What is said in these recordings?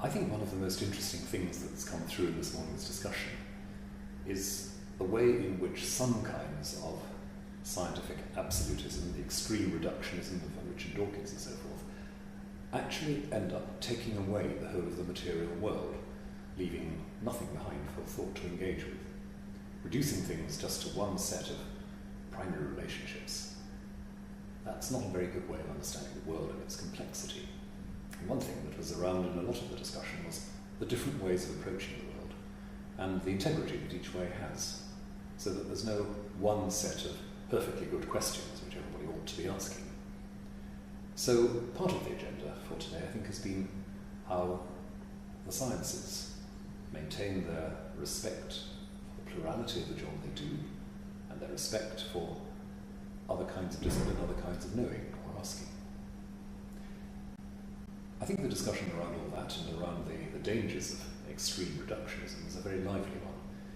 I think one of the most interesting things that's come through in this morning's discussion is the way in which some kinds of scientific absolutism, the extreme reductionism of Richard Dawkins and so forth, actually end up taking away the whole of the material world, leaving nothing behind for thought to engage with, reducing things just to one set of primary relationships. That's not a very good way of understanding the world and its complexity. And one thing that was around in a lot of the discussion was the different ways of approaching the world and the integrity that each way has, so that there's no one set of perfectly good questions which everybody ought to be asking. So part of the agenda for today, I think, has been how the sciences maintain their respect for the plurality of the job they do and their respect for other kinds of discipline, other kinds of knowing or asking. I think the discussion around all that and around the dangers of extreme reductionism is a very lively one.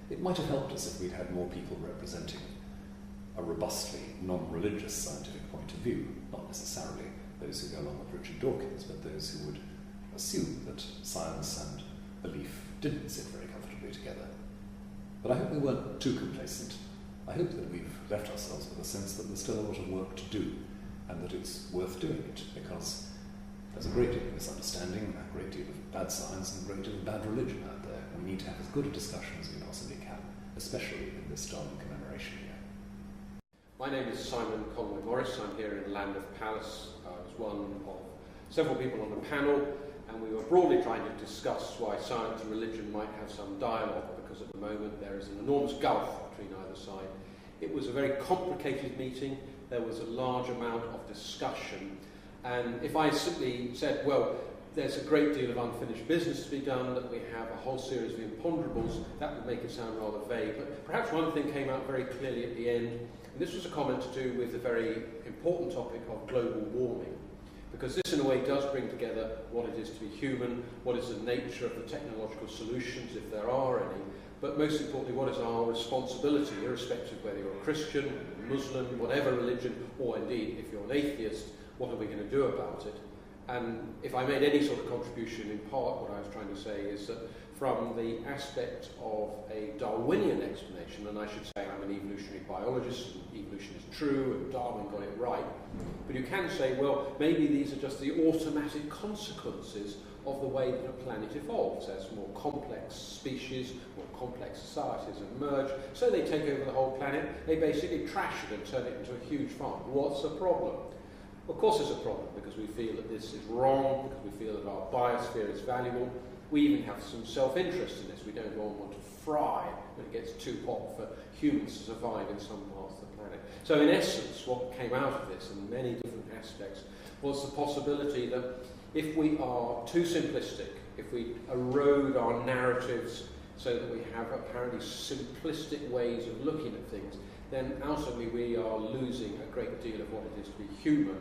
It might have helped us if we'd had more people representing a robustly non-religious scientific point of view, not necessarily those who go along with Richard Dawkins, but those who would assume that science and belief didn't sit very comfortably together. But I hope we weren't too complacent. I hope that we've left ourselves with a sense that there's still a lot of work to do and that it's worth doing it, because there's a great deal of misunderstanding, a great deal of bad science and a great deal of bad religion out there. We need to have as good a discussion as we possibly can, especially in this Darwin commemoration year. My name is Simon Conway-Morris. I'm here in Lambeth Palace. I was one of several people on the panel, and we were broadly trying to discuss why science and religion might have some dialogue, because at the moment there is an enormous gulf between either side. It was a very complicated meeting. There was a large amount of discussion, and if I simply said, well, there's a great deal of unfinished business to be done, that we have a whole series of imponderables, that would make it sound rather vague. But perhaps one thing came out very clearly at the end, and this was a comment to do with the very important topic of global warming, because this in a way does bring together what it is to be human, what is the nature of the technological solutions, if there are any, but most importantly, what is our responsibility, irrespective of whether you're a Christian, Muslim, whatever religion, or indeed, if you're an atheist, what are we going to do about it? And if I made any sort of contribution, in part what I was trying to say is that from the aspect of a Darwinian explanation, and I should say I'm an evolutionary biologist, and evolution is true, and Darwin got it right, but you can say, well, maybe these are just the automatic consequences of the way that a planet evolves. As more complex species, more complex societies emerge, so they take over the whole planet, they basically trash it and turn it into a huge farm. What's the problem? Of course there's a problem, because we feel that this is wrong, because we feel that our biosphere is valuable. We even have some self-interest in this. We don't all want to fry when it gets too hot for humans to survive in some parts of the planet. So in essence, what came out of this in many different aspects was the possibility that if we are too simplistic, if we erode our narratives so that we have apparently simplistic ways of looking at things, then ultimately we are losing a great deal of what it is to be human.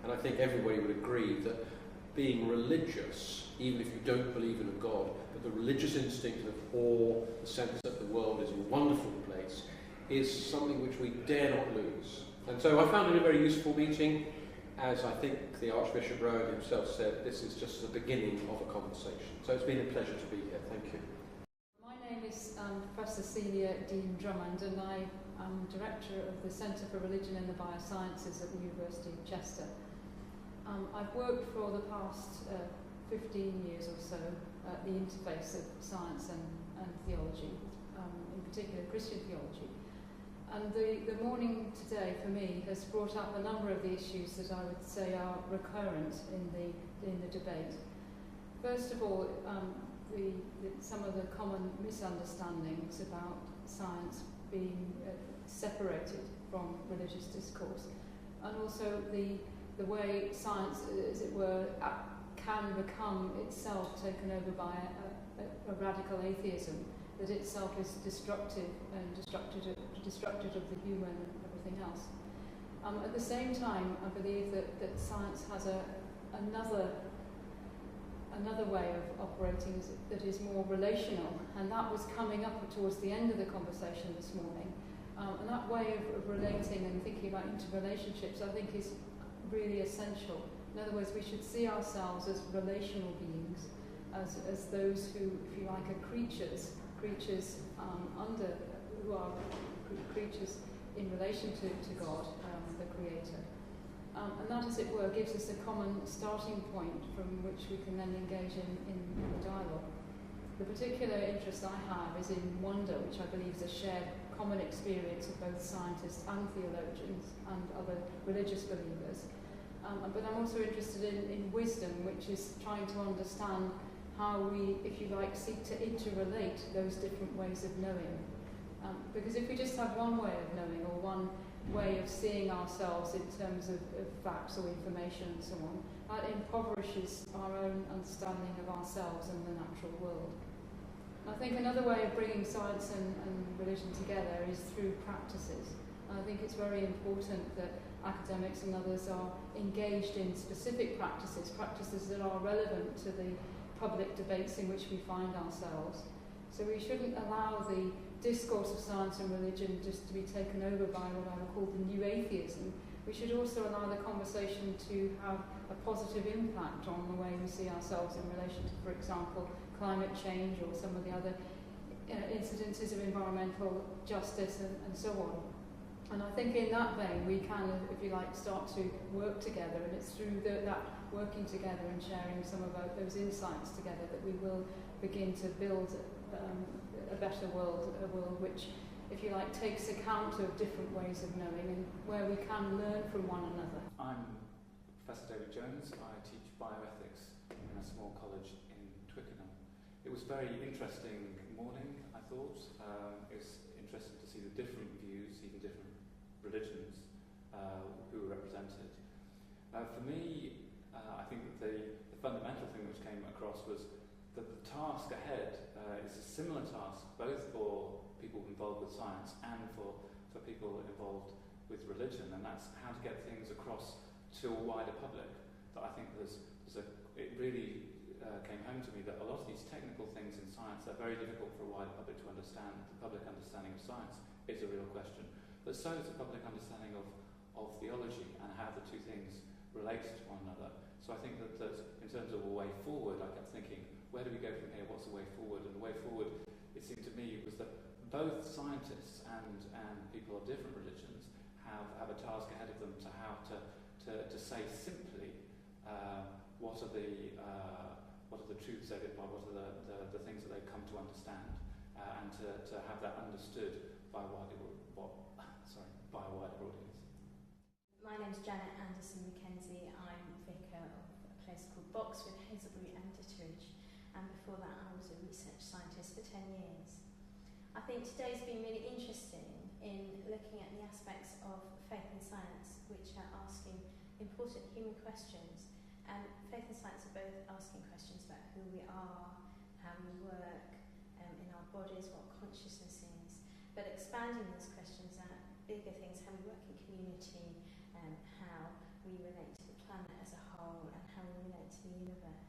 And I think everybody would agree that being religious, even if you don't believe in a God, but the religious instinct of awe, the sense that the world is a wonderful place, is something which we dare not lose. And so I found it a very useful meeting. As I think the Archbishop Rowan himself said, this is just the beginning of a conversation. So it's been a pleasure to be here. Thank you. My name is Professor Cecilia Rondon, and I am Director of the Centre for Religion and the Biosciences at the University of Chester. I've worked for the past 15 years or so at the interface of science and theology, in particular Christian theology. And the morning today for me has brought up a number of the issues that I would say are recurrent in the debate. First of all, some of the common misunderstandings about science being separated from religious discourse, and also the way science, as it were, can become itself taken over by a radical atheism, that itself is destructive and destructive of the human and everything else. At the same time, I believe that science has another way of operating that is more relational, and that was coming up towards the end of the conversation this morning. And that way of relating and thinking about interrelationships, I think, is really essential. In other words, we should see ourselves as relational beings, as those who, if you like, are creatures who are creatures in relation to God, the Creator. And that, as it were, gives us a common starting point from which we can then engage in the dialogue. The particular interest I have is in wonder, which I believe is a shared common experience of both scientists and theologians and other religious believers. But I'm also interested in wisdom, which is trying to understand how we, if you like, seek to interrelate those different ways of knowing. Because if we just have one way of knowing or one way of seeing ourselves in terms of facts or information and so on, that impoverishes our own understanding of ourselves and the natural world. I think another way of bringing science and religion together is through practices. And I think it's very important that academics and others are engaged in specific practices that are relevant to the public debates in which we find ourselves. So we shouldn't allow the discourse of science and religion just to be taken over by what I would call the new atheism. We should also allow the conversation to have a positive impact on the way we see ourselves in relation to, for example, climate change or some of the other incidences of environmental justice and so on. And I think in that vein we can, if you like, start to work together, and it's through that working together and sharing some of those insights together that we will begin to build a better world, a world which, if you like, takes account of different ways of knowing and where we can learn from one another. I'm Professor David Jones. I teach bioethics in a small college in Twickenham. It was a very interesting morning, I thought. It was interesting to see the different views, even different religions who were represented. For me, I think that the fundamental thing which came across was that the task ahead is a similar task both for people involved with science and for people involved with religion, and that's how to get things across to a wider public. That I think it really came home to me that a lot of these technical things in science are very difficult for a wider public to understand. The public understanding of science is a real question, but so is the public understanding of theology and how the two things relate to one another. So I think that in terms of a way forward, I kept thinking, where do we go from here? What's the way forward? And the way forward, it seemed to me, was that both scientists and people of different religions have a task ahead of them to how to say simply what are the truths they live by, what are the things that they've come to understand, and to have that understood by a wider audience. My name's Janet Anderson Mackenzie. I'm vicar of a place called Boxwood, Hazelbury and Ditteridge, and before that I was a research scientist for 10 years. I think today's been really interesting in looking at the aspects of faith and science which are asking important human questions, and faith and science are both asking questions about who we are, how we work in our bodies, what consciousness is, but expanding those questions out, bigger things, how we work in community, how we relate to the planet as a whole, and how we relate to the universe.